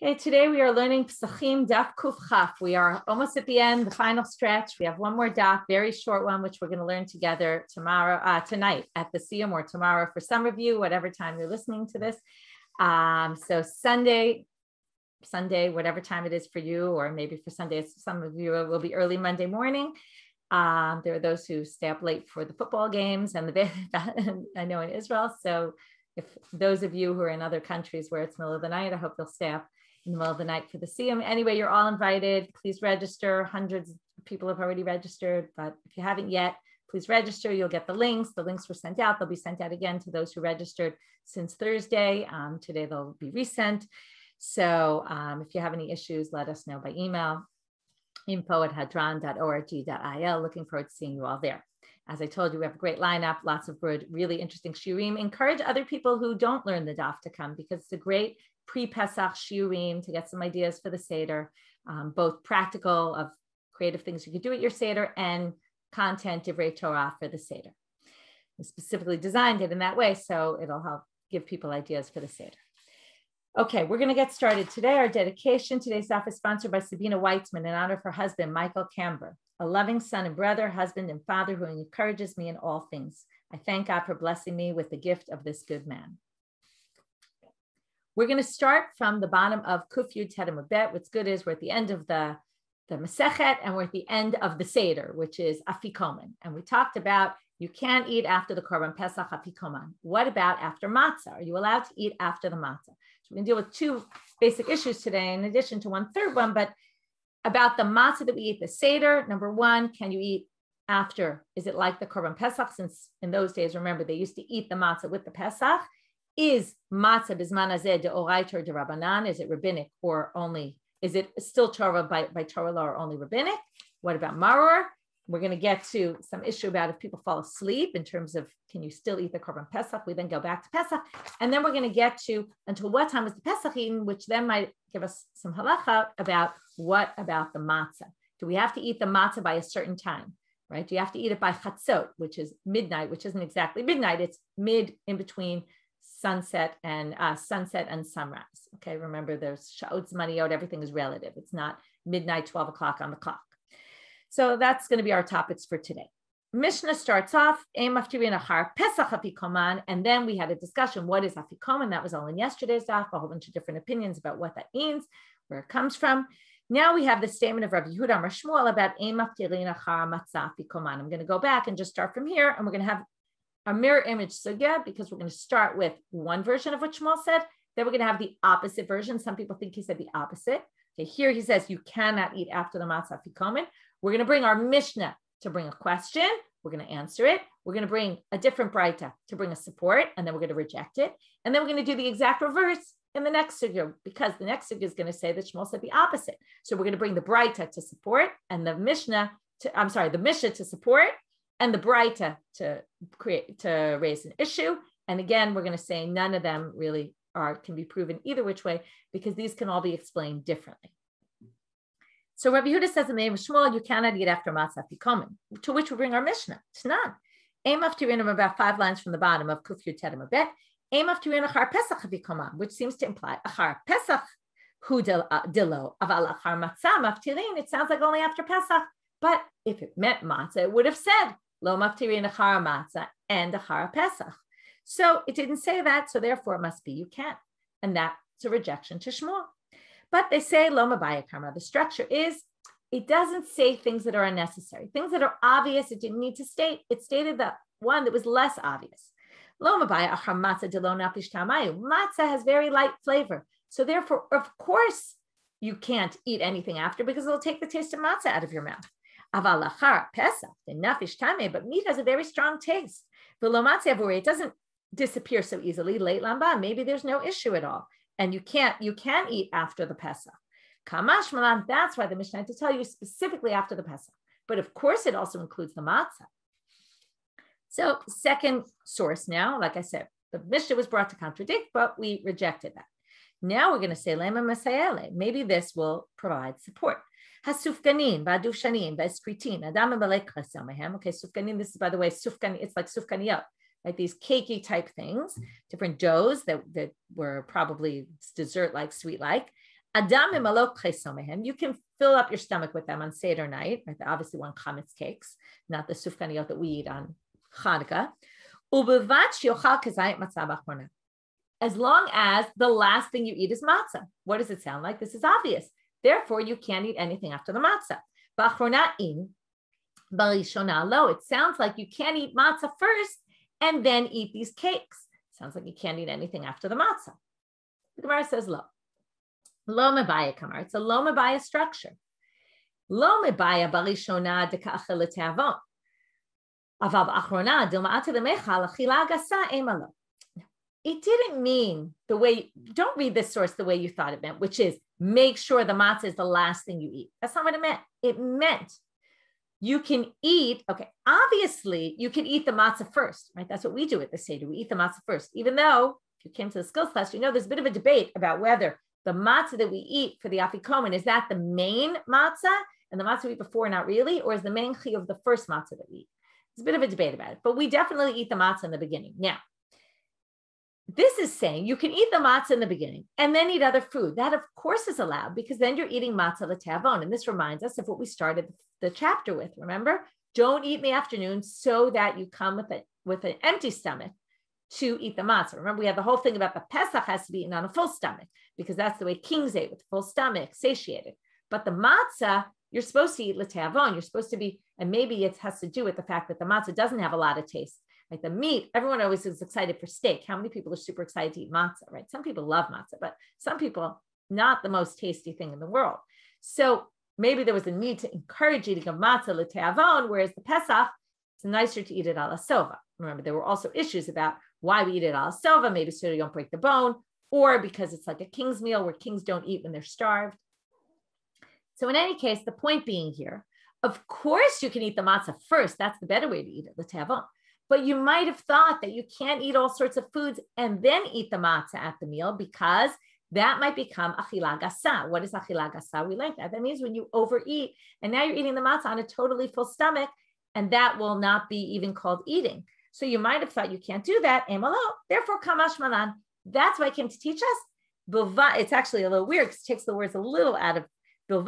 Okay, today we are learning Pesachim Daf Kuf Chaf. We are almost at the end, the final stretch. We have one more daf, very short one, which we're going to learn together tonight at the Siyum, or tomorrow for some of you, whatever time you're listening to this. So Sunday, whatever time it is for you, or maybe for Sunday, some of you it will be early Monday morning. There are those who stay up late for the football games and I know in Israel. So if those of you who are in other countries where it's middle of the night, I hope you'll stay up in the middle of the night for the Siyum. Anyway, you're all invited. Please register. Hundreds of people have already registered, but if you haven't yet, please register. You'll get the links. The links were sent out. They'll be sent out again to those who registered since Thursday. Today they'll be resent. So if you have any issues, let us know by email, info@hadran.org.il. Looking forward to seeing you all there. As I told you, we have a great lineup, lots of good, really interesting shiurim. Encourage other people who don't learn the daf to come, because it's a great pre-Pesach shiurim to get some ideas for the Seder, both practical of creative things you could do at your Seder and content divrei Torah for the Seder. We specifically designed it in that way, so it'll help give people ideas for the Seder. Okay, we're going to get started today. Our dedication, today's daf is sponsored by Sabina Weitzman in honor of her husband, Michael Camber, a loving son and brother, husband and father who encourages me in all things. I thank God for blessing me with the gift of this good man. We're going to start from the bottom of Kuf Yud Tet Amud Bet. What's good is we're at the end of the Masechet, and we're at the end of the Seder, which is Afikoman. And we talked about you can't eat after the Korban Pesach Afikoman. What about after matzah? Are you allowed to eat after the matzah? So we're going to deal with two basic issues today, in addition to one third one, but about the matzah that we eat, the Seder. Number one, can you eat after? Is it like the Korban Pesach? Since in those days, remember, they used to eat the matzah with the Pesach. Is matzah bizman hazeh deoraita or Rabbanit? Is it rabbinic or only, is it still Torah by Torah law or only rabbinic? What about maror? We're going to get to some issue about if people fall asleep in terms of, can you still eat the Korban Pesach? We then go back to Pesach. And then we're going to get to until what time is the Pesach eaten, which then might give us some halacha about what about the matzah. Do we have to eat the matzah by a certain time, right? Do you have to eat it by chatzot, which is midnight, which isn't exactly midnight. It's mid in between sunset and sunrise. Okay, remember there's sha'ot zmaniyot, everything is relative. It's not midnight, 12 o'clock on the clock. So that's going to be our topics for today. Mishnah starts off, and then we had a discussion, what is afikoman? That was all in yesterday's daf, a whole bunch of different opinions about what that means, where it comes from. Now we have the statement of Rabbi Yehuda Amar Shmuel about I'm going to go back and just start from here, and we're going to have a mirror image sugya, because we're going to start with one version of what Shmuel said, then we're going to have the opposite version. Some people think he said the opposite. Okay, here he says you cannot eat after the matzah afikoman. We're going to bring our Mishnah to bring a question. We're going to answer it. We're going to bring a different Braita to bring a support, and then we're going to reject it. And then we're going to do the exact reverse in the next sugya, because the next sugya is going to say that Shmuel said the opposite. So we're going to bring the Braita to support, and the Mishnah to support, and the Braita to raise an issue. And again, we're going to say none of them really can be proven either which way, because these can all be explained differently. So Rabbi Yehuda says in the name of Shmuel, you cannot eat after matzah afikoman, to which we bring our Mishnah. Tanan. Aim afterinim, about 5 lines from the bottom of Kuf Yud Tet Amud Bet. Aim afterinim achar Pesach afikoman, which seems to imply achar Pesach hu dilo, aval achar matzah maftirin. It sounds like only after Pesach, but if it meant matzah, it would have said lo maftirin achar matzah and achar Pesach. So it didn't say that, so therefore it must be you can't, and that's a rejection to Shmuel. But they say lo mabaya karma. The structure is, it doesn't say things that are unnecessary. Things that are obvious, it didn't need to state. It stated the one that was less obvious. Lo mabaya achar matzah de lo napish tamayu. Matzah has very light flavor. So therefore, of course, you can't eat anything after, because it'll take the taste of matzah out of your mouth. Aval achar pesach, the nafish tameh, but meat has a very strong taste. V'lo matzah avurei, it doesn't disappear so easily. Late lamba, maybe there's no issue at all. And you can eat after the Pesach. Kamash malan, that's why the Mishnah had to tell you specifically after the Pesach. But of course, it also includes the matzah. So second source now, like I said, the Mishnah was brought to contradict, but we rejected that. Now we're going to say lema masayele. Maybe this will provide support. Hasufganin, badushanin, veskritin, adam melek chasamahem. Okay, sufganin. This is, by the way, sufganin. It's like sufganiyot. Right, these cakey type things, different doughs that were probably dessert-like, sweet-like. Adam imalok chesomehem. You can fill up your stomach with them on Seder night. Right? They obviously want chametz cakes, not the sufganiyot that we eat on Chanukah. As long as the last thing you eat is matzah. What does it sound like? This is obvious. Therefore, you can't eat anything after the matzah. It sounds like you can't eat matzah first and then eat these cakes. Sounds like you can't eat anything after the matzah. The Gemara says lo. Lo mebaya kamar. It's a lo mebaya structure. Lo mebaya barishona deka'achel te'avon. It didn't mean the way, don't read this source the way you thought it meant, which is make sure the matzah is the last thing you eat. That's not what it meant. It meant you can eat, okay, obviously you can eat the matzah first, right? That's what we do at the Seder. We eat the matzah first, even though if you came to the skills class, you know there's a bit of a debate about whether the matzah that we eat for the afikomen, is that the main matzah and the matzah we eat before, not really, or is the main chiyuv of the first matzah that we eat? There's a bit of a debate about it, but we definitely eat the matzah in the beginning. Now, this is saying you can eat the matzah in the beginning and then eat other food. That, of course, is allowed because then you're eating matzah l'te'avon. And this reminds us of what we started the chapter with. Remember, don't eat in the afternoon so that you come with an empty stomach to eat the matzah. Remember, we had the whole thing about the Pesach has to be eaten on a full stomach because that's the way kings ate, with a full stomach, satiated. But the matzah, you're supposed to eat l'te'avon. You're supposed to be, and maybe it has to do with the fact that the matzah doesn't have a lot of taste. Like the meat, everyone always is excited for steak. How many people are super excited to eat matzah, right? Some people love matzah, but some people, not the most tasty thing in the world. So maybe there was a need to encourage eating of matzah l'te'avon, whereas the Pesach, it's nicer to eat it ala sova. Remember, there were also issues about why we eat it ala sova, maybe so you don't break the bone, or because it's like a king's meal where kings don't eat when they're starved. So in any case, the point being here, of course you can eat the matzah first. That's the better way to eat it, l'te'avon. But you might have thought that you can't eat all sorts of foods and then eat the matzah at the meal because that might become achila gasa. What is achila gasa? We like that. That means when you overeat and now you're eating the matzah on a totally full stomach, and that will not be even called eating. So you might have thought you can't do that. Therefore, kamash malan. That's why I came to teach us. It's actually a little weird because it takes the words a little out of as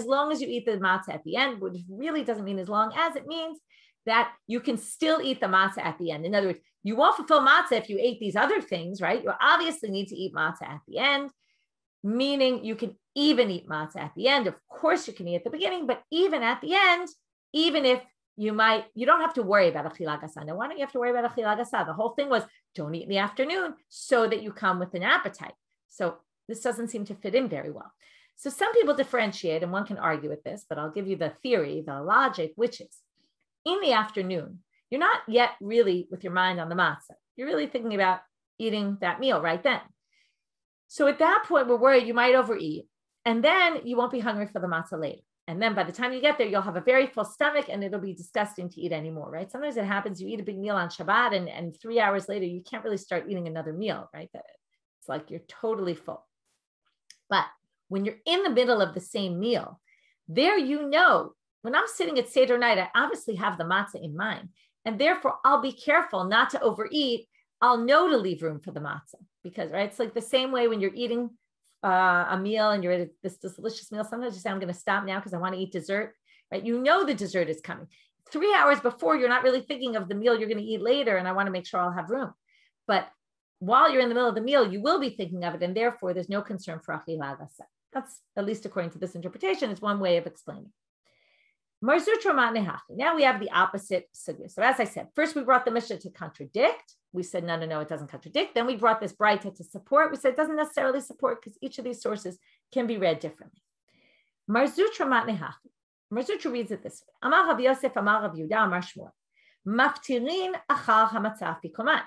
long as you eat the matzah at the end, which really doesn't mean as long as, it means that you can still eat the matzah at the end. In other words, you won't fulfill matzah if you ate these other things, right? You obviously need to eat matzah at the end, meaning you can even eat matzah at the end. Of course, you can eat at the beginning, but even at the end, even if you don't have to worry about achila gasa. Now, why don't you have to worry about achila gasa? The whole thing was don't eat in the afternoon so that you come with an appetite. So this doesn't seem to fit in very well. So some people differentiate, and one can argue with this, but I'll give you the theory, the logic, which is in the afternoon, you're not yet really with your mind on the matzah. You're really thinking about eating that meal right then. So at that point, we're worried you might overeat, and then you won't be hungry for the matzah later. And then by the time you get there, you'll have a very full stomach and it'll be disgusting to eat anymore, right? Sometimes it happens, you eat a big meal on Shabbat and 3 hours later, you can't really start eating another meal, right? It's like you're totally full. But when you're in the middle of the same meal, there when I'm sitting at Seder night, I obviously have the matzah in mind. And therefore, I'll be careful not to overeat. I'll know to leave room for the matzah because, right, it's like the same way when you're eating a meal and you're at this delicious meal. Sometimes you say, I'm going to stop now because I want to eat dessert, right? You know the dessert is coming. 3 hours before, you're not really thinking of the meal you're going to eat later, and I want to make sure I'll have room. But while you're in the middle of the meal, you will be thinking of it, and therefore, there's no concern for achila gasa. That's, at least according to this interpretation, is one way of explaining. Now we have the opposite sugya. So as I said, first we brought the Mishnah to contradict. We said, no, it doesn't contradict. Then we brought this Braita to support. We said it doesn't necessarily support because each of these sources can be read differently. Marzutra reads it this way. Amar Rav Yosef, Amar Rav Yehuda, Amar Shmuel. Maftirin achar hamatzah afikoman.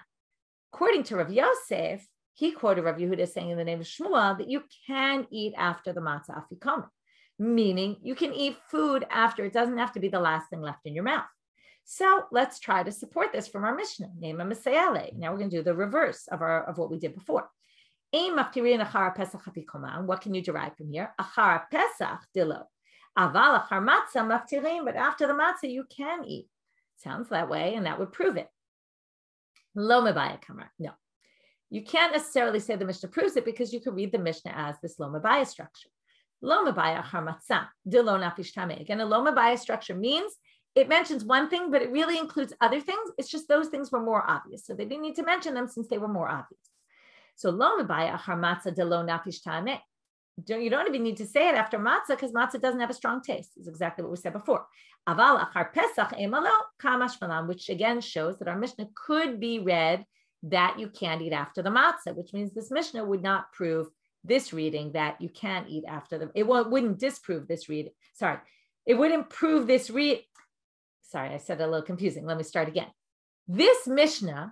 According to Rav Yosef, he quoted Rav Yehuda saying in the name of Shmuel that you can eat after the matzah afikoman. Meaning you can eat food after. It doesn't have to be the last thing left in your mouth. So let's try to support this from our Mishnah. Name a Masayale. Now we're going to do the reverse of what we did before. What can you derive from here? Achar Pesach dilo. Aval achar matzah maftirin. But after the matzah, you can eat. Sounds that way, and that would prove it. Lo mebaya kamar. No. you can't necessarily say the Mishnah proves it because you could read the Mishnah as this lo mabaya structure. Lo mabaya achar matzah de lo nafish tameh. Again, a lo mabaya structure means it mentions one thing, but it really includes other things. It's just those things were more obvious. So they didn't need to mention them since they were more obvious. So lo mabaya achar matzah de lo nafish tameh. You don't even need to say it after matzah because matzah doesn't have a strong taste. Is exactly what we said before. Aval achar pesach emalo kamash malam, which again shows that our Mishnah could be read that you can't eat after the matzah, which means this Mishnah would not prove this reading that you can't eat after the. It wouldn't disprove this reading. Sorry, it wouldn't prove this read. Sorry, I said it a little confusing. Let me start again. This Mishnah,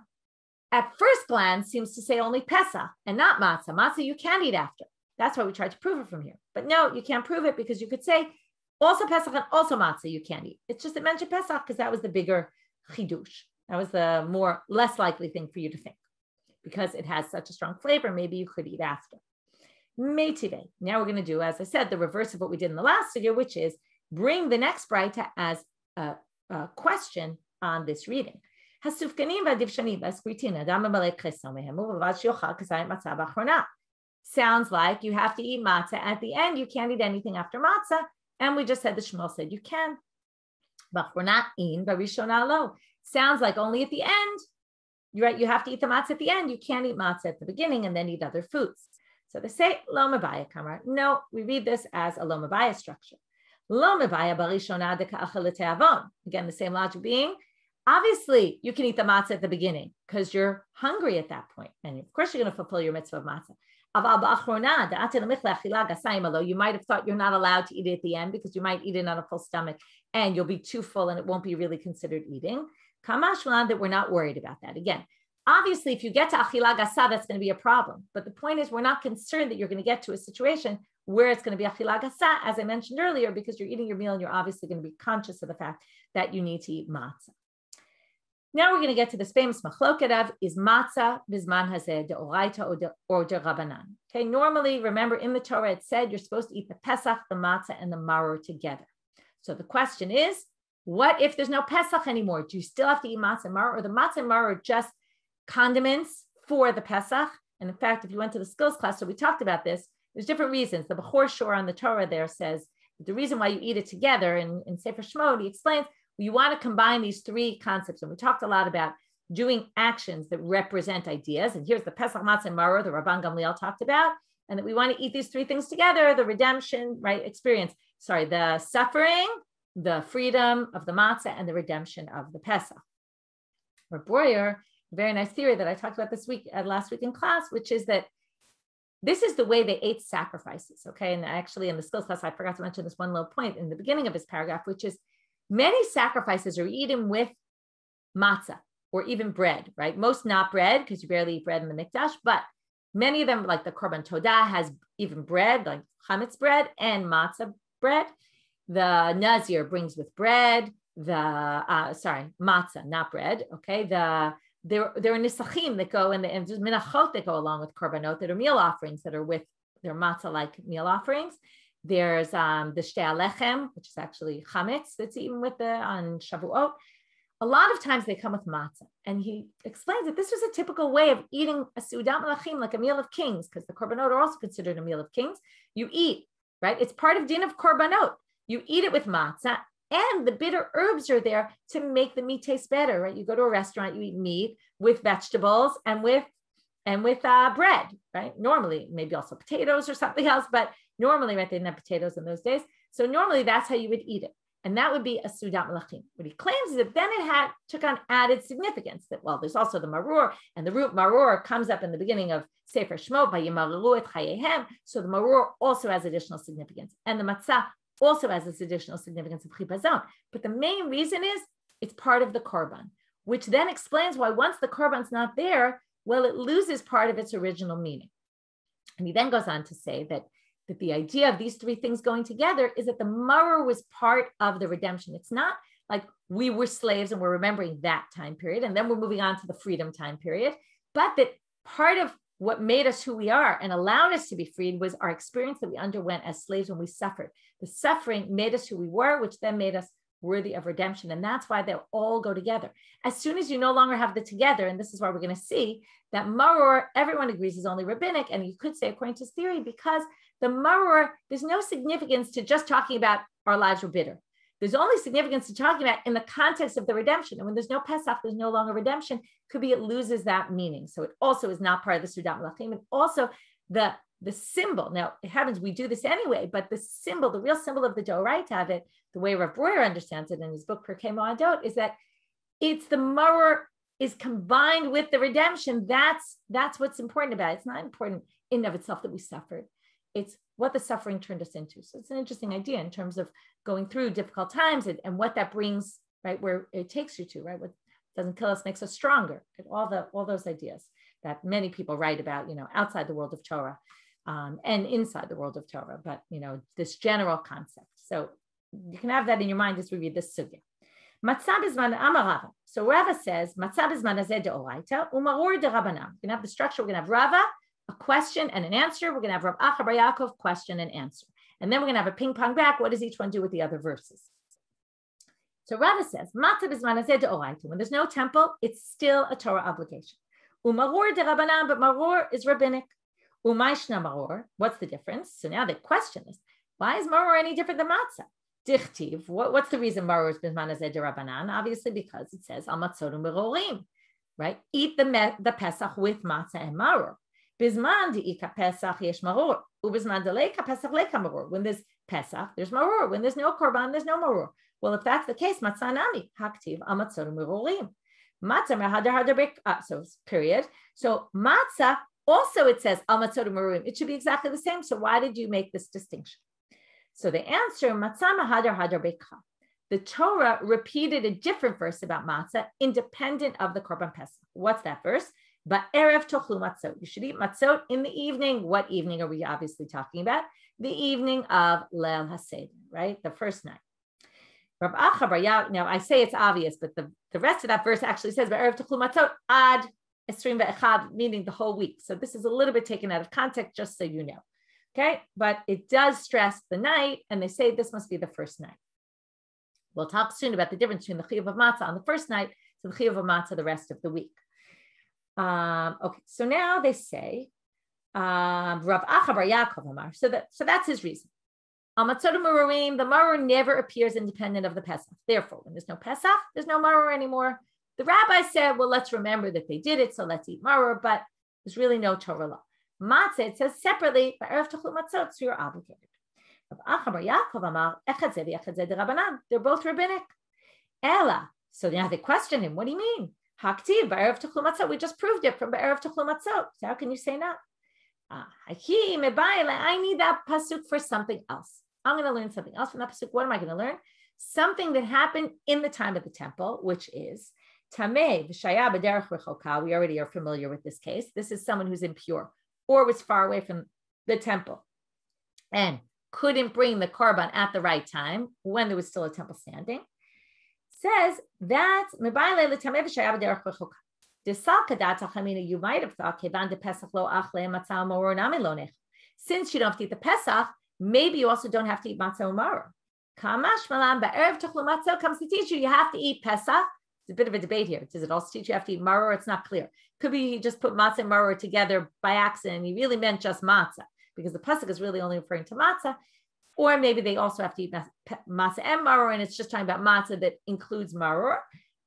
at first glance, seems to say only Pesach and not matzah. Matzah you can't eat after. That's why we tried to prove it from here. But no, you can't prove it because you could say also Pesach and also matzah you can't eat. It's just it mentioned Pesach because that was the bigger chidush. That was the less likely thing for you to think. Because it has such a strong flavor, maybe you could eat after. Meitive. Now we're going to do, as I said, the reverse of what we did in the last video, which is bring the next braita as a question on this reading. Sounds like you have to eat matzah at the end. You can't eat anything after matzah. And we just said the Shmuel said you can. But we're not in, but Rishonah lo. Sounds like only at the end. You're right, you have to eat the matzah at the end. You can't eat matzah at the beginning and then eat other foods. So they say lo mabaya kamar. No, we read this as a lo mabaya structure. Lo mabaya barishonah de ka'achal te'avon. Again, the same logic being, obviously you can eat the matzah at the beginning because you're hungry at that point. And of course you're going to fulfill your mitzvah of matzah. You might have thought you're not allowed to eat it at the end because you might eat it on a full stomach and you'll be too full and it won't be really considered eating. Kamashlan, that we're not worried about that. Again, obviously, if you get to achila gasa, that's going to be a problem. But the point is, we're not concerned that you're going to get to a situation where it's going to be achila gasa, as I mentioned earlier, because you're eating your meal and you're obviously going to be conscious of the fact that you need to eat matzah. Now we're going to get to this famous machloket of is matzah bizman hazeh deoraita or de Rabbanan. Okay, normally, remember in the Torah it said you're supposed to eat the Pesach, the matzah, and the maror together. So the question is, what if there's no Pesach anymore? Do you still have to eat matzah and maror, or the matzah and maror are just condiments for the Pesach? And in fact, if you went to the skills class, so we talked about this, there's different reasons. The Bechor Shor on the Torah there says that the reason why you eat it together in Sefer Shemot, he explains, you want to combine these three concepts. And we talked a lot about doing actions that represent ideas. And here's the Pesach, Matzah, and Maror, the Rabban Gamliel talked about. And that we want to eat these three things together, the redemption, right, experience. Sorry, the suffering, the freedom of the Matzah, and the redemption of the Pesach. Or Boyer, a very nice theory that I talked about last week in class, which is that this is the way they ate sacrifices, okay? And actually in the skills class, I forgot to mention this one little point in the beginning of his paragraph, which is many sacrifices are eaten with matzah or even bread, right? Most not bread because you barely eat bread in the mikdash, but many of them, like the Korban Todah, has even bread, like chametz bread and matzah bread. The Nazir brings with bread. Matzah, not bread. Okay, there are nisachim that go and there's minachot that go along with korbanot that are meal offerings that are with their matzah-like meal offerings. There's the shtei alechem, which is actually chametz that's eaten with on Shavuot. A lot of times they come with matzah, and he explains that this was a typical way of eating a seudat malachim, like a meal of kings, because the korbanot are also considered a meal of kings. You eat, right? It's part of din of korbanot. You eat it with matzah, and the bitter herbs are there to make the meat taste better, right? You go to a restaurant, you eat meat with vegetables and with bread, right? Normally, maybe also potatoes or something else, but normally, right, they didn't have potatoes in those days. So normally that's how you would eat it. And that would be a seudat malachim. What he claims is that then it took on added significance that, well, there's also the maror, and the root maror comes up in the beginning of Sefer Shemot, vayimararu et chayehem. So the maror also has additional significance. And the matzah also has this additional significance of chipazon. But the main reason is it's part of the korban, which then explains why once the korban's not there, well, it loses part of its original meaning. And he then goes on to say that the idea of these three things going together is that the maror was part of the redemption. It's not like we were slaves and we're remembering that time period, and then we're moving on to the freedom time period, but that part of what made us who we are and allowed us to be freed was our experience that we underwent as slaves when we suffered. The suffering made us who we were, which then made us worthy of redemption. And that's why they'll all go together. As soon as you no longer have the together, and this is why we're going to see that maror, everyone agrees is only rabbinic. And you could say, according to his theory, because the maror, there's no significance to just talking about our lives were bitter. There's only significance to talking about in the context of the redemption. And when there's no Pesach, there's no longer redemption. Could be it loses that meaning. So it also is not part of the Sudat Malachim. And also the symbol. Now, it happens we do this anyway, but the symbol, the real symbol of the Doraita of it, the way Rav Breuer understands it in his book, Pirkei Moadot, is that it's the maror is combined with the redemption. That's what's important about it. It's not important in and of itself that we suffered. It's what the suffering turned us into. So it's an interesting idea in terms of going through difficult times and what that brings, right, where it takes you to, right? What doesn't kill us makes us stronger. All those ideas that many people write about, outside the world of Torah and inside the world of Torah, but, this general concept. So you can have that in your mind as we read this sugya. Matzah b'zman amar Rava. So Rava says, Matzah b'zman hazeh de'oraita umaror de Rabbanan. We're going to have the structure. We're going to have Rava, a question and an answer. We're going to have Rav Acha bar Yaakov, question and answer. And then we're going to have a ping pong back. What does each one do with the other verses? So Rava says, Matzah b'zman hazeh de'oraita. When there's no temple, it's still a Torah obligation. Umaror de Rabbanan, but maror is rabbinic. Umayshna maror. What's the difference? So now they question this. Why is maror any different than matzah? Dichtiv. What's the reason maror is b'zman hazeh de Rabbanan? Obviously because it says al matzot u'merorim, right? Eat the Pesach with matzah and maror. Bizman de'ika Pesach yesh maror. Ubizman de'leika Pesach leika maror. When there's Pesach, there's maror. When there's no korban, there's no maror. Well, if that's the case, matzah nami haktiv al matzot u'merorim. Matzah mehadar hadar so period. So matzah also it says al matzot u'merorim. It should be exactly the same. So why did you make this distinction? So the answer, matzah mehadar hadar bekha. The Torah repeated a different verse about matzah, independent of the korban pesach. What's that verse? Ba'erev tochlu matzot. You should eat matzot in the evening. What evening are we obviously talking about? The evening of Leil HaSeder, right? The first night. Rav Acha bar Yaakov. Now I say it's obvious, but the rest of that verse actually says ba'erev tochlu matzot ad esrim ve'echad, meaning the whole week. So this is a little bit taken out of context, just so you know. Okay, but it does stress the night, and they say this must be the first night. We'll talk soon about the difference between the chiyuv of matzah on the first night to the chiyuv of matzah the rest of the week. Okay, so now they say Rav Acha bar Yaakov Amar. So that's his reason. Al matzot u'merorim, the maror never appears independent of the Pesach. Therefore, when there's no Pesach, there's no maror anymore. The rabbi said, well, let's remember that they did it, so let's eat maror, but there's really no Torah law. Matzah, it says separately, ba'erev tochlu matzot, so you're obligated. Rav Acha bar Yaakov Amar, echad zeh v'echad zeh de Rabbanan. They're both rabbinic. Ela. So now they question him. What do you mean? Haktiv ba'erev tochlu matzot. We just proved it from ba'erev tochlu matzot. So how can you say not? I need that pasuk for something else. I'm going to learn something else from that pasuk. What am I going to learn? Something that happened in the time of the temple, which is tameh v'shaya b'derech rechoka. We already are familiar with this case. This is someone who's impure or was far away from the temple and couldn't bring the korban at the right time when there was still a temple standing. Says that you might have thought since you don't have to eat the Pesach, maybe you also don't have to eat matzah and maror. Comes to teach you have to eat Pesach. It's a bit of a debate here. Does it also teach you have to eat maror? It's not clear. Could be he just put matzah and maror together by accident and he really meant just matzah because the pasuk is really only referring to matzah. Or maybe they also have to eat matzah and maror, and it's just talking about matzah that includes maror.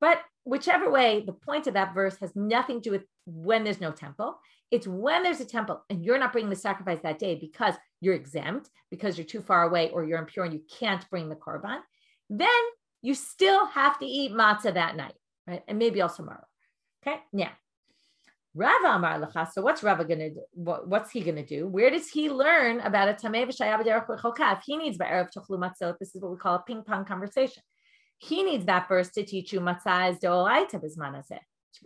But whichever way, the point of that verse has nothing to do with when there's no temple. It's when there's a temple and you're not bringing the sacrifice that day because you're exempt, because you're too far away or you're impure and you can't bring the korban. Then you still have to eat matzah that night, right? And maybe also maror. Okay, now. Rava Amar Lacha. So what's Rava going to do? What's he going to do? Where does he learn about a tameh v'shaya b'derech rechoka? If he needs ba'erev tochlu matzot, this is what we call a ping pong conversation. He needs that verse to teach you matzah is deoraita b'zman hazeh.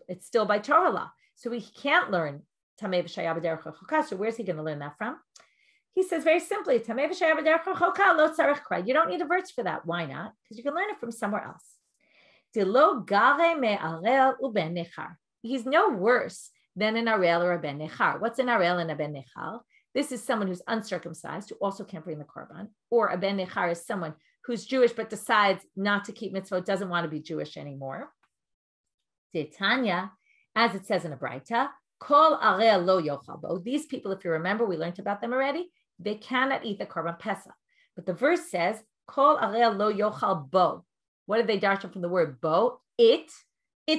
It's still by Torah law, so he can't learn tameh v'shaya b'derech rechoka. So where's he going to learn that from? He says very simply, tameh v'shaya b'derech rechoka lo tzarich krai. You don't need a verse for that. Why not? Because you can learn it from somewhere else. Delo gare me'arel uben nechar. He's no worse than an arel or a ben nechar. What's an arel and a ben nechar? This is someone who's uncircumcised who also can't bring the korban, or a ben nechar is someone who's Jewish but decides not to keep mitzvot, doesn't want to be Jewish anymore. Tanya, as it says in a Braita, Kol areh lo yochal bo. These people, if you remember, we learned about them already. They cannot eat the korban pesach. But the verse says, Kol areh lo yochal bo. What did they darshan from the word bo? It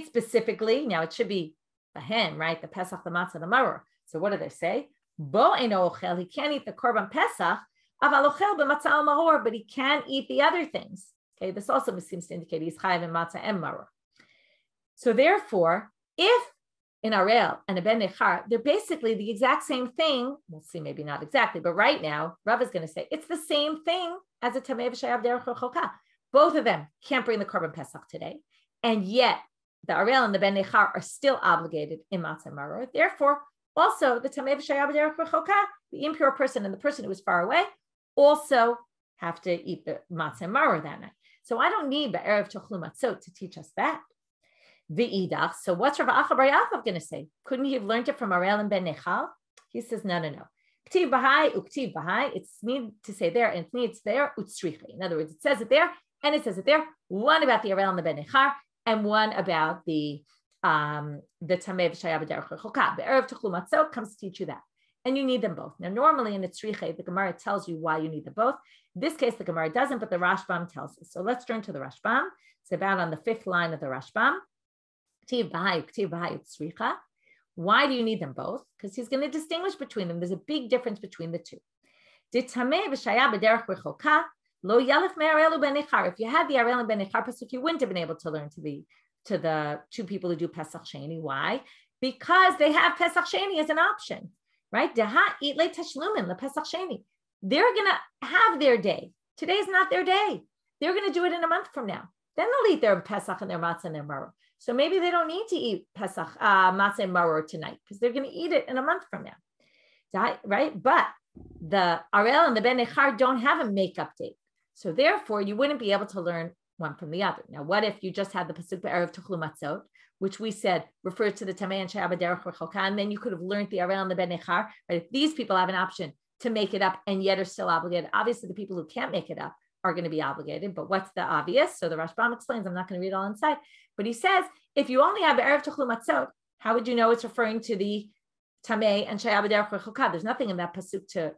specifically. Now it should be bahem, right? The pesach, the matzah, the maror. So what do they say? Bo eino ochel. He can't eat the korban pesach. Aval ochel b'matzah al maror, but he can eat the other things. Okay, this also seems to indicate he's chayav in matzah and maror. So therefore, if in Arel and a Ben Nechar, they're basically the exact same thing. We'll see, maybe not exactly, but right now, Rav is going to say it's the same thing as a Tamei v'Shayav Derech Choka. Both of them can't bring the Korban Pesach today, and yet the Arel and the Ben Nechar are still obligated in Matzah and Maror. Therefore, also the Tamei v'Shayav Derech Choka, the impure person and the person who is far away, also have to eat the Matzah and Maror that night. So I don't need Be'erev Tochlu Matzot to teach us that. V'idach. So what's Rav Acha Bar Yaakov going to say? Couldn't he have learned it from Arel and Ben Nechal? He says, no. K'tiv b'hai, uktiv b'hai. It's need to say there, and it needs there, utzrichi. In other words, it says it there, and it says it there. One about the Arel and the Ben Nechar, and one about the Tamei v'Shaya b'derech rechoka. Be'erev Tochlu Matzot comes to teach you that. And you need them both. Now, normally in Tzriche, the Gemara tells you why you need them both. In this case, the Gemara doesn't, but the Rashbam tells us. So let's turn to the Rashbam. It's about on the 5th line of the Rashbam. Why do you need them both? Because he's going to distinguish between them. There's a big difference between the two. If you had the Arel and Ben Nechar pasuk, you wouldn't have been able to learn to the two people who do Pesach Sheni. Why? Because they have Pesach Sheni as an option, right? They're going to have their day. Today's not their day. They're going to do it in a month from now. Then they'll eat their Pesach and their matzah and their maror. So maybe they don't need to eat Pesach, matzah and maror tonight because they're going to eat it in a month from now, right? But the Arel and the Ben Nechar don't have a makeup date. So therefore, you wouldn't be able to learn one from the other. Now, what if you just had the Pasuk Be'erev Tochlu Matzot, which we said refers to the Tamei and Shaya b'derech rechoka, and then you could have learned the Arel and the Ben Nechar, right? If these people have an option to make it up and yet are still obligated, obviously the people who can't make it up are going to be obligated, but what's the obvious? So the Rashbam explains, I'm not going to read it all inside, but he says, if you only have Be'erev Tochlu Matzot, how would you know it's referring to the Tamei and Shaya b'derech rechoka? There's nothing in that pasuk to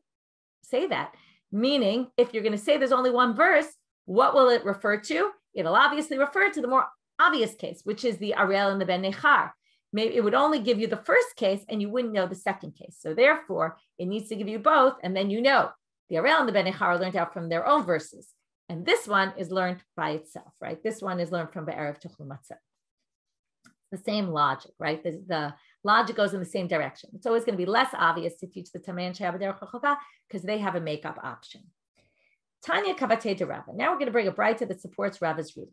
say that. Meaning, if you're going to say there's only one verse, what will it refer to? It'll obviously refer to the more obvious case, which is the Arel and the Ben Nechar. Maybe it would only give you the first case and you wouldn't know the second case. So therefore, it needs to give you both, and then you know. The Arel and the Ben Nechar are learned out from their own verses. And this one is learned by itself, right? This one is learned from Be'erev Tochlu Matzot. The same logic, right? The logic goes in the same direction. It's always going to be less obvious to teach the Tamei and Shaya b'derech rechoka because they have a makeup option. Tanya Kavatei de Rava. Now we're going to bring a braita that supports Rava's reading.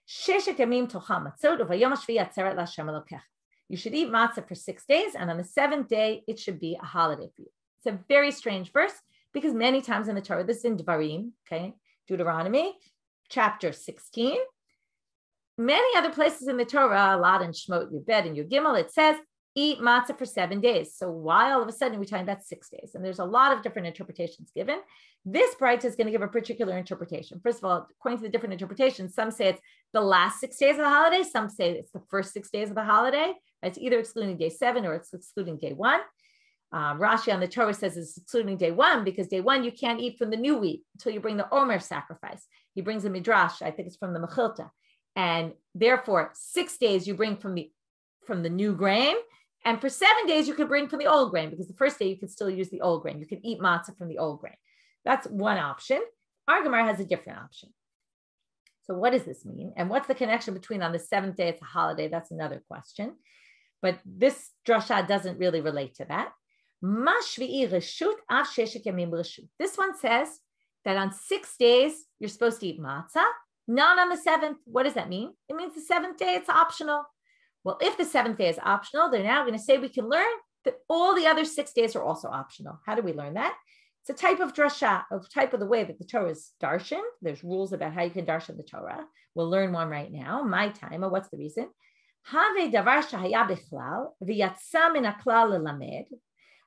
Sheshet yamim tochal matzot uvayom hashvi'i atzeret l'Hashem Elokecha. You should eat matzah for 6 days, and on the 7th day, it should be a holiday for you. It's a very strange verse because many times in the Torah, this is in Devarim, okay, Deuteronomy, chapter 16. Many other places in the Torah, a lot in Shemot, Yubed, and Yud-Gimel, it says, eat matzah for 7 days. So why all of a sudden we're talking about 6 days? And there's a lot of different interpretations given. This braita is going to give a particular interpretation. First of all, according to the different interpretations, some say it's the last 6 days of the holiday. Some say it's the first 6 days of the holiday. It's either excluding day 7 or it's excluding day 1. Rashi on the Torah says it's excluding day 1 because day 1 you can't eat from the new wheat until you bring the Omer sacrifice. He brings a midrash, I think it's from the Mechilta. And therefore, 6 days you bring from the new grain. And for 7 days, you could bring from the old grain because the first day you could still use the old grain. You could eat matzah from the old grain. That's one option. Our Gemara has a different option. So what does this mean? And what's the connection between on the 7th day, it's a holiday? That's another question. But this drasha doesn't really relate to that. This one says that on 6 days, you're supposed to eat matzah, not on the 7th. What does that mean? It means the 7th day, it's optional. Well, if the 7th day is optional, they're now going to say we can learn that all the other 6 days are also optional. How do we learn that? It's a type of drasha, a type of the way that the Torah is darshan. There's rules about how you can darshan the Torah. We'll learn one right now. My time. What's the reason?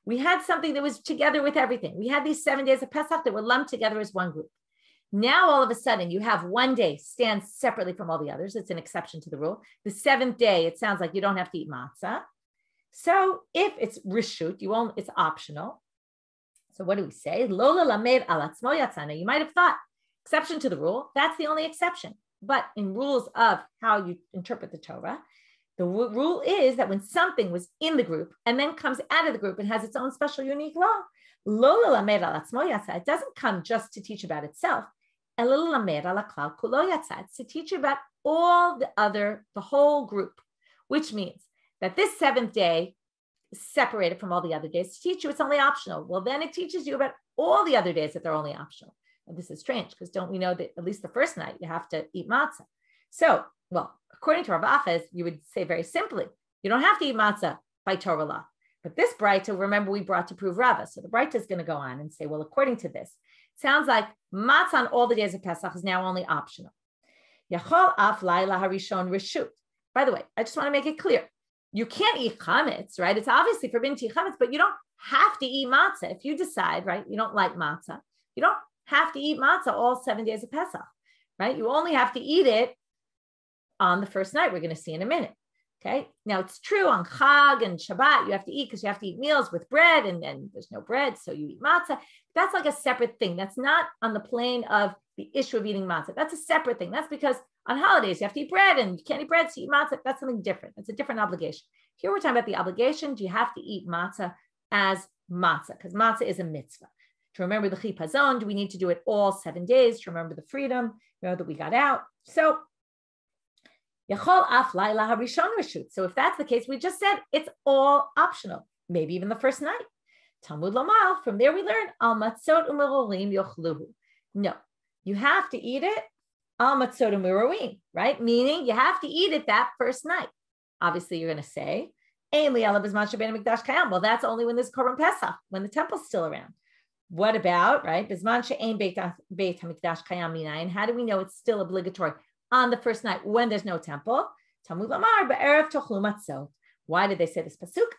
We had something that was together with everything. We had these 7 days of Pesach that were lumped together as one group. Now, all of a sudden, you have one day stands separately from all the others. It's an exception to the rule. The seventh day, it sounds like you don't have to eat matzah. So if it's rishut, it's optional. So what do we say? Lola lamed al atzmo yatzana. You might have thought, exception to the rule, that's the only exception. But in rules of how you interpret the Torah, the rule is that when something was in the group and then comes out of the group and has its own special unique law, Lola lamed al atzmo yatzana, it doesn't come just to teach about itself. Ela lamed al klal kulo yatzana, it's to teach about the whole group, which means that this seventh day is separated from all the other days to teach you it's only optional. Well, then it teaches you about all the other days that they're only optional. And this is strange because don't we know that at least the first night you have to eat matzah? So, well, according to Rav Achaz, you would say very simply, you don't have to eat matzah by Torah law. But this Breita, remember, we brought to prove Rava. So the Breita is going to go on and say, well, according to this, it sounds like matzah on all the days of Pesach is now only optional. Yachol af laila harishon reshut. By the way, I just want to make it clear. You can't eat chametz, right? It's obviously forbidden to eat chametz, but you don't have to eat matzah. If you decide, right, you don't like matzah, you don't have to eat matzah all 7 days of Pesach, right? You only have to eat it on the first night. We're going to see in a minute. Okay. Now it's true on Chag and Shabbat, you have to eat because you have to eat meals with bread and there's no bread. So you eat matzah. That's like a separate thing. That's not on the plane of the issue of eating matzah. That's a separate thing. That's because on holidays, you have to eat bread and you can't eat bread, so you eat matzah. That's something different. That's a different obligation. Here we're talking about the obligation. Do you have to eat matzah as matzah? Because matzah is a mitzvah. To remember the chipazon, do we need to do it all 7 days to remember the freedom, that we got out? So, yachol af laila harishon reshut. So if that's the case, we just said it's all optional, maybe even the first night. Talmud Lamal, from there we learn, al matzot u'merorim yochluhu. No, you have to eat it al matzot u'merorim, right? Meaning you have to eat it that first night. Obviously, you're going to say, well, that's only when there's Korban Pesach, when the temple's still around. What about, right? How do we know it's still obligatory on the first night when there's no temple? Why did they say this pasuk?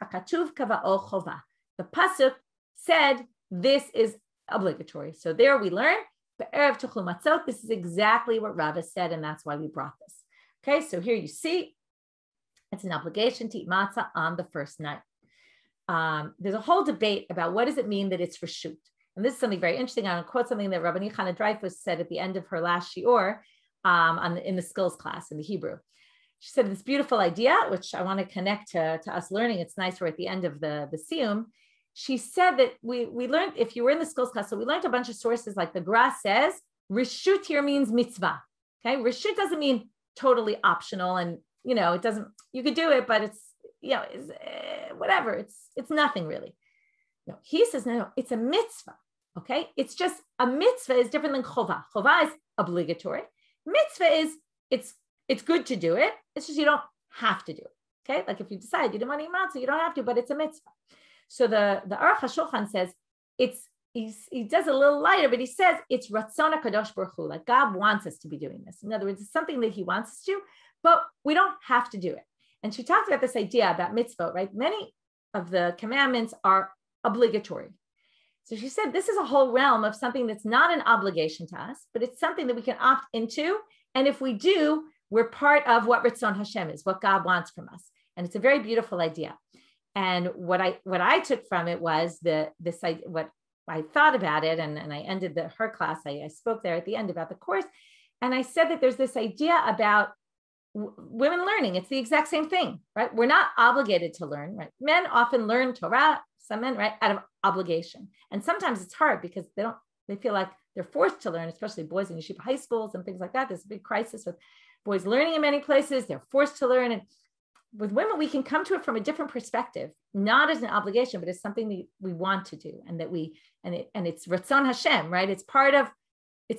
The pasuk said this is obligatory. So there we learn, this is exactly what Rava said, and that's why we brought this. Okay, so here you see, it's an obligation to eat matzah on the first night. There's a whole debate about what does it mean that it's reshut. And this is something very interesting. I'm going to quote something that Rabbanit said at the end of her last Shiur in the skills class in the Hebrew. She said this beautiful idea, which I want to connect to us learning. It's nice we're at the end of the Siyum. She said that we learned, if you were in the skills class, so we learned a bunch of sources like the Gra says, reshut here means mitzvah. Okay, reshut doesn't mean totally optional and, it doesn't, you could do it, but it's, whatever, it's nothing really. No, he says, no, it's a mitzvah. Okay, it's just a mitzvah is different than chovah. Chovah is obligatory. Mitzvah is it's good to do it. It's just you don't have to do it. Okay, like if you decide you don't want to eat matzah, you don't have to, but it's a mitzvah. So the Aruch HaShulchan says he does a little lighter, but he says it's Ratzon HaKadosh Baruch Hu, like God wants us to be doing this. In other words, it's something that He wants us to, but we don't have to do it. And she talks about this idea about mitzvah, right? Many of the commandments are obligatory. So she said, this is a whole realm of something that's not an obligation to us, but it's something that we can opt into. And if we do, we're part of what Ritzon Hashem is, what God wants from us. And it's a very beautiful idea. And what I took from it was what I thought about it. And I ended her class. I spoke there at the end about the course. And I said that there's this idea about women learning. It's the exact same thing, right? We're not obligated to learn, right? Men often learn Torah, some men, right, out of obligation. And sometimes it's hard because they feel like they're forced to learn, especially boys in yeshiva high schools and things like that. There's a big crisis with boys learning in many places. They're forced to learn. And with women, we can come to it from a different perspective, not as an obligation, but as something that we want to do. And it's Ratzon Hashem, right? It's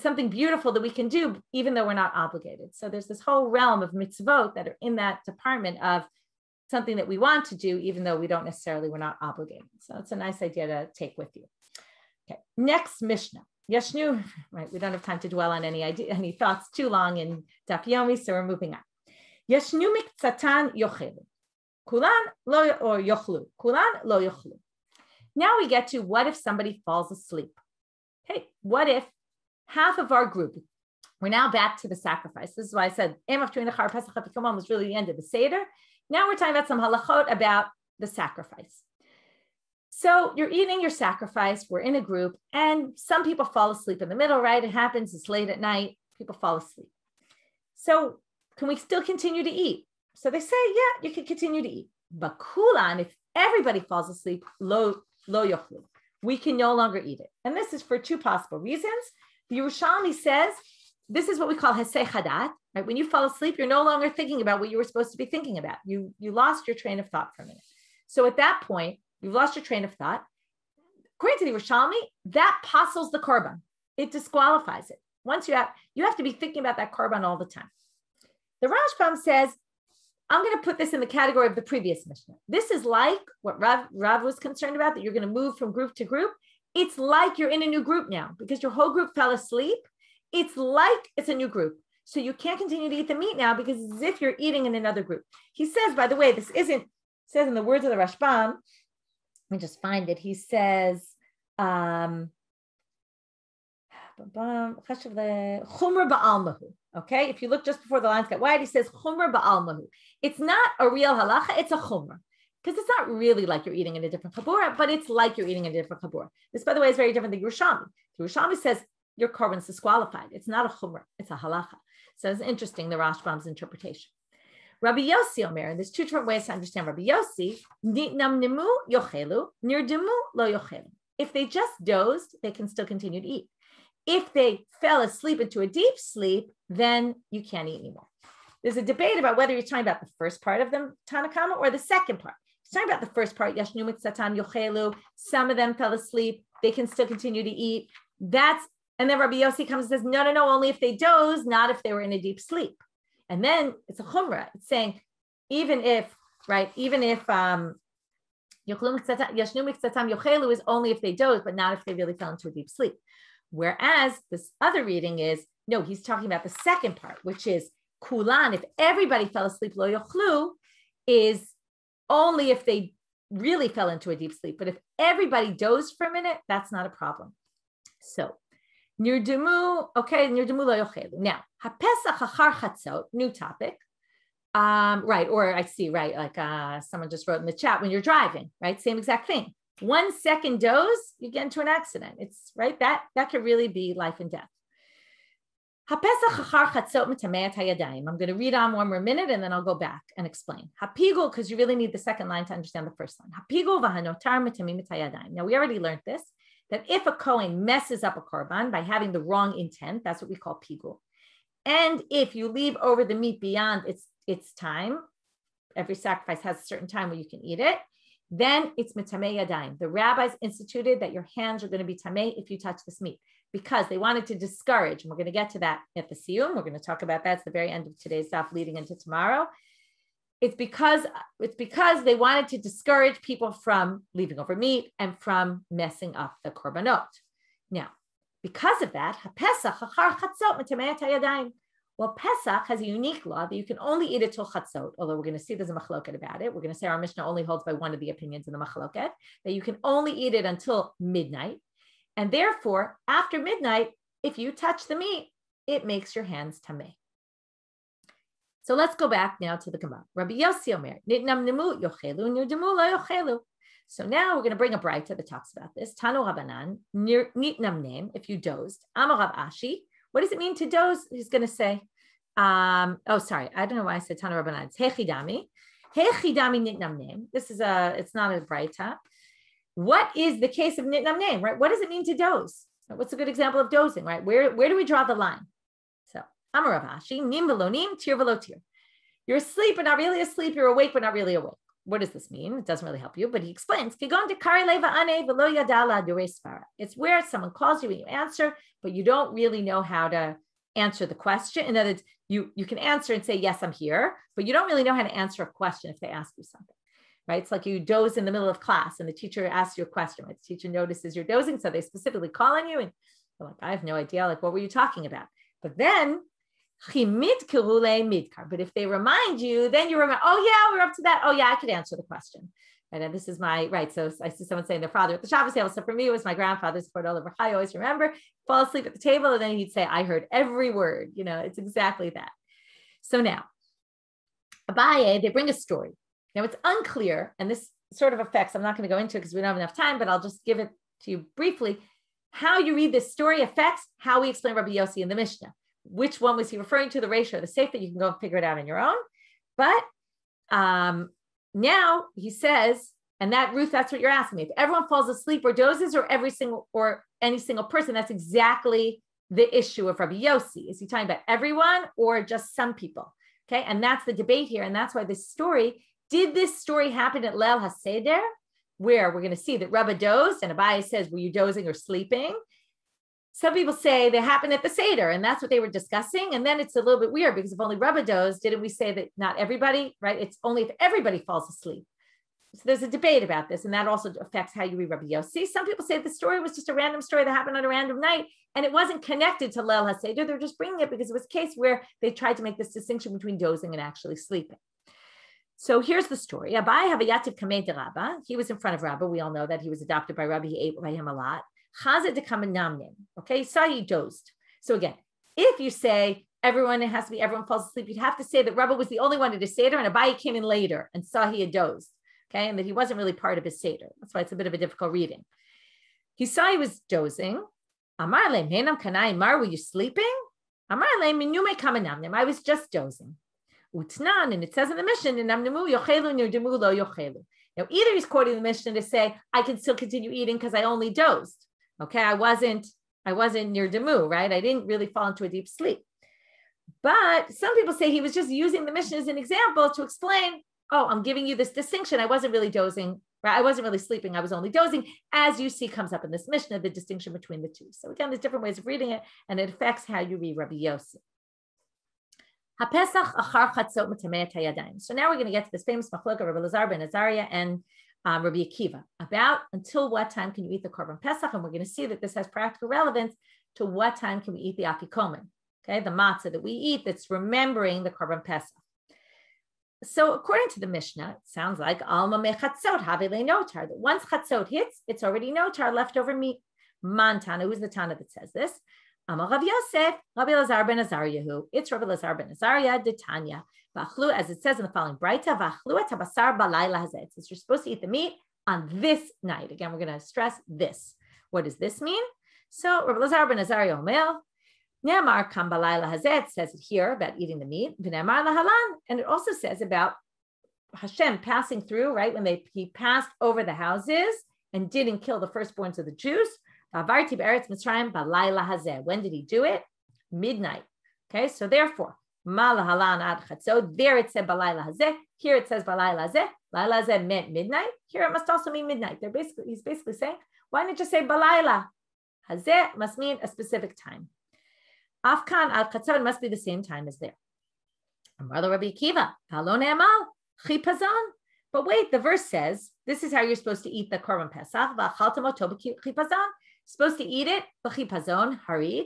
something beautiful that we can do, even though we're not obligated. So there's this whole realm of mitzvot that are in that department of something that we want to do, even though we're not obligated. So it's a nice idea to take with you. Okay, next Mishnah. Yashnu, right? We don't have time to dwell on any thoughts too long in Daf Yomi, so we're moving on. Yashnu miktsatan yochelu. Kulan lo or yochlu. Kulan lo yochlu. Now we get to what if somebody falls asleep? Okay, what if half of our group, we're now back to the sacrifice. This is why I said was really the end of the Seder. Now we're talking about some halachot about the sacrifice. So you're eating your sacrifice, we're in a group, and some people fall asleep in the middle, right? It happens, it's late at night, people fall asleep. So can we still continue to eat? So they say, yeah, you can continue to eat. But kulan, if everybody falls asleep, lo yochlu, we can no longer eat it. And this is for two possible reasons. The Yerushalmi says, this is what we call hesei hadat, right? When you fall asleep, you're no longer thinking about what you were supposed to be thinking about. You lost your train of thought for a minute. So at that point, you've lost your train of thought. According to the Yerushalmi, that passels the korban. It disqualifies it. Once you have to be thinking about that korban all the time. The Rashbam says, I'm going to put this in the category of the previous Mishnah. This is like what Rav was concerned about, that you're going to move from group to group. It's like you're in a new group now because your whole group fell asleep. It's like it's a new group. So you can't continue to eat the meat now because it's as if you're eating in another group. He says, by the way, says in the words of the Rashbam, let me just find it. He says, Chumra ba'almahu. Okay, if you look just before the lines get wide, he says Chumra ba'almahu. It's not a real halacha, it's a chumra. Because it's not really like you're eating in a different chabura, but it's like you're eating in a different chabura. This, by the way, is very different than Yerushalmi. The Yerushalmi says your korban is disqualified. It's not a chumra, it's a halacha. So it's interesting, the Rashbam's interpretation. Rabbi Yossi Omer, and there's two different ways to understand Rabbi Yossi, Namnimu yochelu, nirdimu lo yochelu. If they just dozed, they can still continue to eat. If they fell asleep into a deep sleep, then you can't eat anymore. There's a debate about whether you're talking about the first part of the Tanakama or the second part. He's talking about the first part, Yashnu Miksatam Yochelu. Some of them fell asleep. They can still continue to eat. And then Rabbi Yossi comes and says, no, only if they doze, not if they were in a deep sleep. And then it's a chumrah. It's saying, even if Yashnu Miksatam Yochelu is only if they doze, but not if they really fell into a deep sleep. Whereas this other reading is, no, he's talking about the second part, which is kulan, if everybody fell asleep, lo yochlu, is only if they really fell into a deep sleep. But if everybody dozed for a minute, that's not a problem. So, nirdimu lo yochelu. Now, hapesach achar chatzot, new topic. Right, or I see, right, like someone just wrote in the chat, when you're driving, right, same exact thing. 1 second doze, you get into an accident. It's right, that could really be life and death. I'm going to read on one more minute and then I'll go back and explain. Hapigul, because you really need the second line to understand the first line. Now we already learned this, that if a Kohen messes up a korban by having the wrong intent, that's what we call pigul. And if you leave over the meat beyond its time, every sacrifice has a certain time where you can eat it, then it's mitamei yadayim. The rabbis instituted that your hands are going to be tamei if you touch this meat, because they wanted to discourage, and we're going to get to that at the siyum. We're going to talk about that. It's the very end of today's stuff leading into tomorrow. It's because they wanted to discourage people from leaving over meat and from messing up the korbanot. Now, because of that, Pesach achar chatzot mitamei yadayim. Well, Pesach has a unique law that you can only eat it till chatzot, although we're going to see there's a machloket about it. We're going to say our Mishnah only holds by one of the opinions in the machloket, that you can only eat it until midnight. And therefore, after midnight, if you touch the meat, it makes your hands tamei. So let's go back now to the Gemara. Rabbi Yossi Omer, nitnam nemu yochelu, nirdimu lo yochelu. So now we're going to bring a braita that talks about this. Tanu Rabbanan, nitnam name, if you dozed. Amar Rav Ashi. What does it mean to doze? He's going to say, I don't know why I said Tanu Rabbanan. It's hechidami. Hechidami nitnam name. It's not a braita. What is the case of nitnam name, right? What does it mean to doze? What's a good example of dozing, right? Where do we draw the line? So, Amar Rav Ashi, nim velo nim, tir velo tir. You're asleep, but not really asleep. You're awake, but not really awake. What does this mean? It doesn't really help you, but he explains. It's where someone calls you and you answer, but you don't really know how to answer the question. In other words, you can answer and say, yes, I'm here, but you don't really know how to answer a question if they ask you something, right? It's like you doze in the middle of class and the teacher asks you a question, right? The teacher notices you're dozing, so they specifically call on you and you're like, I have no idea, like, what were you talking about? But then, but if they remind you, then you remember, oh yeah, we're up to that. Oh yeah, I could answer the question, right? And this is my, right. So I see someone saying their father at the Shabbos table. So for me, it was my grandfather's support all over. I always remember, fall asleep at the table. And then he'd say, I heard every word, it's exactly that. So now, Abaye, they bring a story. Now it's unclear, and this sort of affects, I'm not going to go into it because we don't have enough time, but I'll just give it to you briefly. How you read this story affects how we explain Rabbi Yossi in the Mishnah. Which one was he referring to, the ratio or the sefer? You can go and figure it out on your own. But now he says, and that, Ruth, that's what you're asking me. If everyone falls asleep or dozes, or any single person, that's exactly the issue of Rabbi Yossi. Is he talking about everyone or just some people? Okay, and that's the debate here. And that's why this story, did this story happen at Leil HaSeder, where we're going to see that Rabba dozed, and Abaye says, were you dozing or sleeping? Some people say they happened at the Seder, and that's what they were discussing. And then it's a little bit weird, because if only Rabba dozed, didn't we say that not everybody, right? It's only if everybody falls asleep. So there's a debate about this, and that also affects how you read Rabbi Yossi. Some people say the story was just a random story that happened on a random night, and it wasn't connected to Leil HaSeder. They're just bringing it because it was a case where they tried to make this distinction between dozing and actually sleeping. So here's the story. Abaye Havayativ Kamei de Rabba. He was in front of Rabba. We all know that he was adopted by Rabbi. He ate by him a lot. Chazed de Kamanamnim. Okay, so he dozed. So again, if you say everyone, it has to be everyone falls asleep, you'd have to say that Rabba was the only one at his Seder, and Abaye came in later and saw he had dozed. Okay, and that he wasn't really part of his Seder. That's why it's a bit of a difficult reading. He saw he was dozing. Amar le menam kanai mar, were you sleeping? Amar le minume kamanamnim, I was just dozing. Utnan, and it says in the Mishnah, namnemu yochelu nirdimu lo yochelu. Now, either he's quoting the Mishnah to say, I can still continue eating because I only dozed. Okay, I wasn't nirdimu, right? I didn't really fall into a deep sleep. But some people say he was just using the Mishnah as an example to explain, oh, I'm giving you this distinction. I wasn't really dozing, right? I wasn't really sleeping. I was only dozing. As you see, comes up in this Mishnah, the distinction between the two. So again, there's different ways of reading it, and it affects how you read Rabbi Yossi. So now we're going to get to this famous machlok of Rabbi Elazar ben Azariah and Rabbi Akiva about until what time can you eat the korban Pesach, and we're going to see that this has practical relevance to what time can we eat the afikomen, okay, the matzah that we eat that's remembering the korban Pesach. So according to the Mishnah, it sounds like alma mechatzot have notar, that once chatzot hits, it's already notar, leftover meat. Mantana, who's the Tana that says this? Amar Rav Yosef, Rabbi Elazar ben Azariah. It's Rabbi Elazar ben Azariah, de Tanya. V'achlu, as it says in the following brayta, v'achlu et habasar balayla hazeh. It says you're supposed to eat the meat on this night. Again, we're going to stress this. What does this mean? So Rabbi Elazar ben Azariah Omer, Ne'amar kam balayla hazeh, it says it here about eating the meat. V'ne'amar lahalan, and it also says about Hashem passing through, right, when he passed over the houses and didn't kill the firstborns of the Jews. When did he do it? Midnight. Okay, so therefore, there it said balayla hazeh. Here it says balayla hazeh. Balayla hazeh meant midnight. Here it must also mean midnight. He's basically saying, why didn't you say balayla hazeh? Must mean a specific time. Afkan al chatzot must be the same time as there. Amar Rabbi Akiva, halon e'amal chipazon. But wait, the verse says this is how you're supposed to eat the korban pesach. V'achaltam oto b'chipazon. Supposed to eat it b'chipazon harid,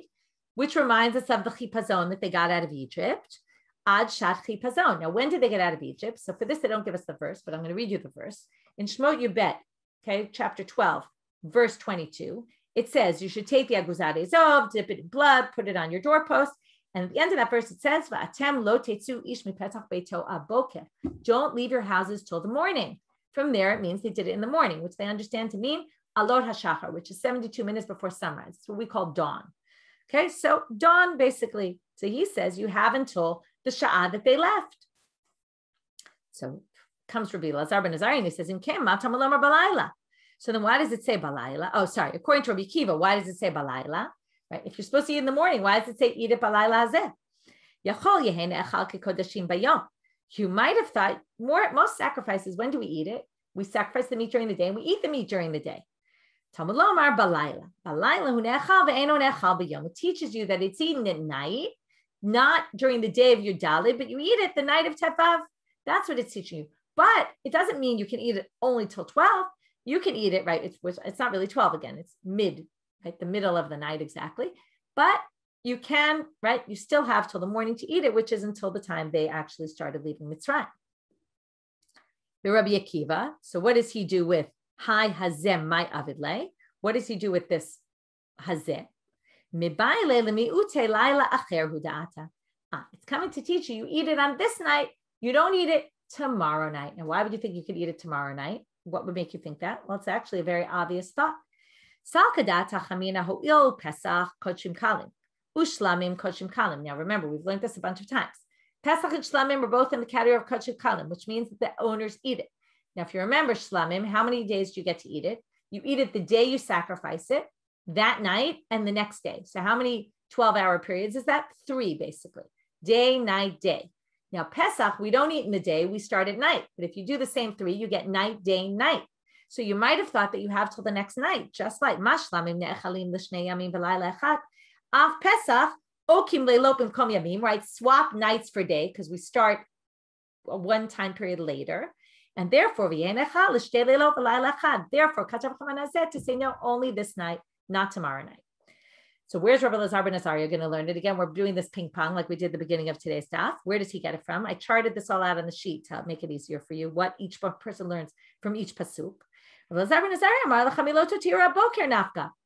which reminds us of the chipazon that they got out of Egypt. Ad shat chipazon. Now, when did they get out of Egypt? So for this, they don't give us the verse, but I'm going to read you the verse. In Shmot Yubet, okay, chapter 12, verse 22, it says you should take the aguzat ezov, dip it in blood, put it on your doorpost. And at the end of that verse, it says, V'atem lo tetzu ish mipetach beito aboker. Don't leave your houses till the morning. From there, it means they did it in the morning, which they understand to mean alot hashachar, which is 72 minutes before sunrise. It's what we call dawn. Okay, so dawn basically, so he says you have until the sha'ah that they left. So comes Rabbi Elazar ben Azariah and he says, in Kem, matam alomar balayla. So then why does it say balayla? Oh, sorry, according to Rabbi Akiva, why does it say balayla? Right? If you're supposed to eat in the morning, why does it say eat it balayla hazeh? Yachol yehene echal kekodashim bayom. You might have thought most sacrifices, when do we eat it? We sacrifice the meat during the day and we eat the meat during the day. Talmud lomar balayla. Balayla hu ne'echal ve'eno ne'echal bayom. It teaches you that it's eaten at night, not during the day of your dalid, but you eat it the night of Tevav. That's what it's teaching you. But it doesn't mean you can eat it only till 12. You can eat it, right? It's not really 12 again. It's mid, right? The middle of the night exactly. But you can, right? You still have till the morning to eat it, which is until the time they actually started leaving Mitzrayim. Rabbi Akiva. So what does he do with Hai Hazem my Avidle? What does he do with this Hazeh? It's coming to teach you. You eat it on this night. You don't eat it tomorrow night. Now, why would you think you could eat it tomorrow night? What would make you think that? Well, it's actually a very obvious thought. Now, remember, we've learned this a bunch of times. Pesach and Shlamim are both in the category of Kodshim Kalim, which means that the owners eat it. Now, if you remember Shlamim, how many days do you get to eat it? You eat it the day you sacrifice it, that night, and the next day. So how many 12-hour periods is that? 3, basically. Day, night, day. Now, Pesach, we don't eat in the day. We start at night. But if you do the same 3, you get night, day, night. So you might have thought that you have till the next night, just like Mashlamim ne'echalim l'shnei yamim v'layla echad. Af Pesach, okim le'lopim kom yamim, right? Swap nights for day, because we start one time period later. And therefore, therefore, to say no, only this night, not tomorrow night. So where's Rabbi Lazar ben Azariah going to learn it? Again, we're doing this ping pong like we did at the beginning of today's daf. Where does he get it from? I charted this all out on the sheet to make it easier for you, what each person learns from each pasuk. Rabbi Lazar ben Azariah,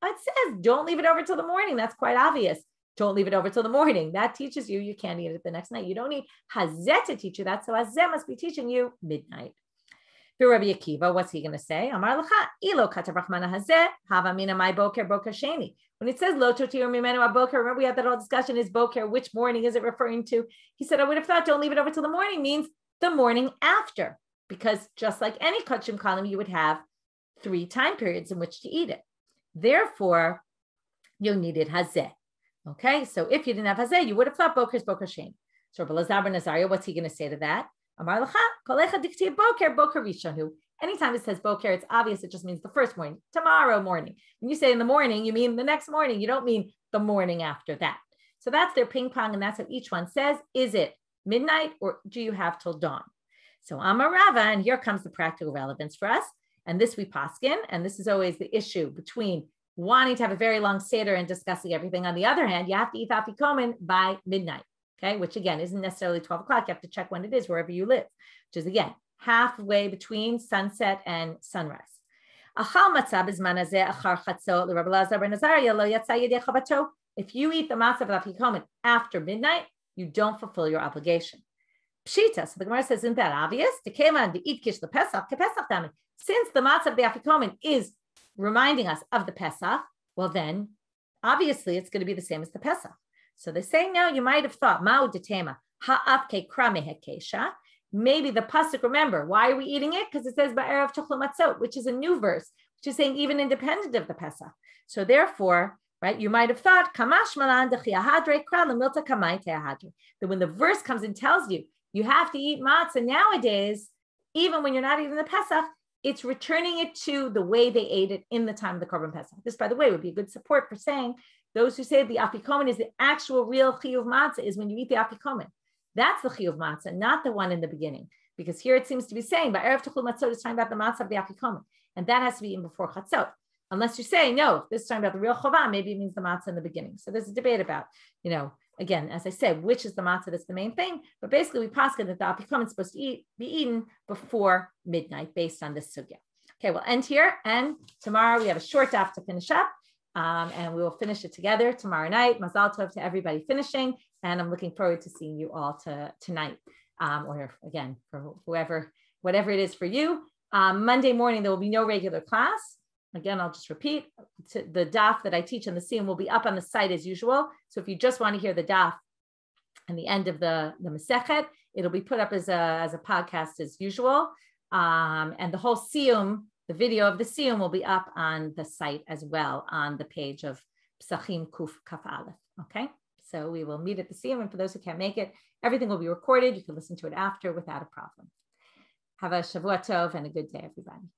it says, don't leave it over till the morning. That's quite obvious. Don't leave it over till the morning. That teaches you can't eat it the next night. You don't need Hazeh to teach you that. So Hazeh must be teaching you midnight. Rabbi Akiva, what's he going to say? Amar l'cha, ilo katav rachmana hazeh, hava mina my boker sheni. When it says lo totir mimenu aboker, remember we had that whole discussion, is boker, which morning is it referring to? He said, I would have thought don't leave it over till the morning means the morning after, because just like any kodshim kalim, you would have 3 time periods in which to eat it. Therefore, you needed hazeh. Okay, so if you didn't have hazeh, you would have thought boker sheni. So Rabbi Lazar ben Azariah, what's he going to say to that? Anytime it says boker, it's obvious it just means the first morning, tomorrow morning. When you say in the morning, you mean the next morning. You don't mean the morning after that. So that's their ping pong, and that's what each one says. Is it midnight or do you have till dawn? So Amar Rava, and here comes the practical relevance for us. And this we paskin, and this is always the issue between wanting to have a very long seder and discussing everything. On the other hand, you have to eat afikomen by midnight. Okay, which again isn't necessarily 12 o'clock. You have to check when it is wherever you live, which is again halfway between sunset and sunrise. If you eat the matzah of afikomen after midnight, you don't fulfill your obligation. Pshita. So the Gemara says, isn't that obvious? Since the matzah of the afikomen is reminding us of the Pesach, well then, obviously it's going to be the same as the Pesach. So they say, no, you might have thought, maybe the pasuk, remember, why are we eating it? Because it says, which is a new verse, which is saying even independent of the Pesach. So therefore, right, you might have thought, that when the verse comes and tells you, you have to eat matzah nowadays, even when you're not eating the Pesach, it's returning it to the way they ate it in the time of the Korban Pesach. This, by the way, would be a good support for saying those who say the afikomen is the actual real chiyuv matzah is when you eat the afikomen. That's the chiyuv matzah, not the one in the beginning. Because here it seems to be saying, by erev tuchul matzot, it's talking about the matzah of the afikomen. And that has to be eaten before chatzot. Unless you say, no, this is talking about the real chovah, maybe it means the matzah in the beginning. So there's a debate about, again, as I said, which is the matzah that's the main thing. But basically, we paskin that the afikomen is supposed to be eaten before midnight based on this sugya. Okay, we'll end here. And tomorrow we have a short daf to finish up. And we will finish it together tomorrow night. Mazal tov to everybody finishing. And I'm looking forward to seeing you all tonight. Or again, for whatever it is for you. Monday morning, there will be no regular class. Again, I'll just repeat, the daf that I teach in the siyum will be up on the site as usual. So if you just want to hear the daf and the end of the Masechet, it'll be put up as a podcast as usual. And the whole siyum, the video of the siyum will be up on the site as well on the page of Pesachim Kuf Kaf Aleph. Okay, so we will meet at the siyum, and for those who can't make it, everything will be recorded. You can listen to it after without a problem. Have a Shavua Tov and a good day, everybody.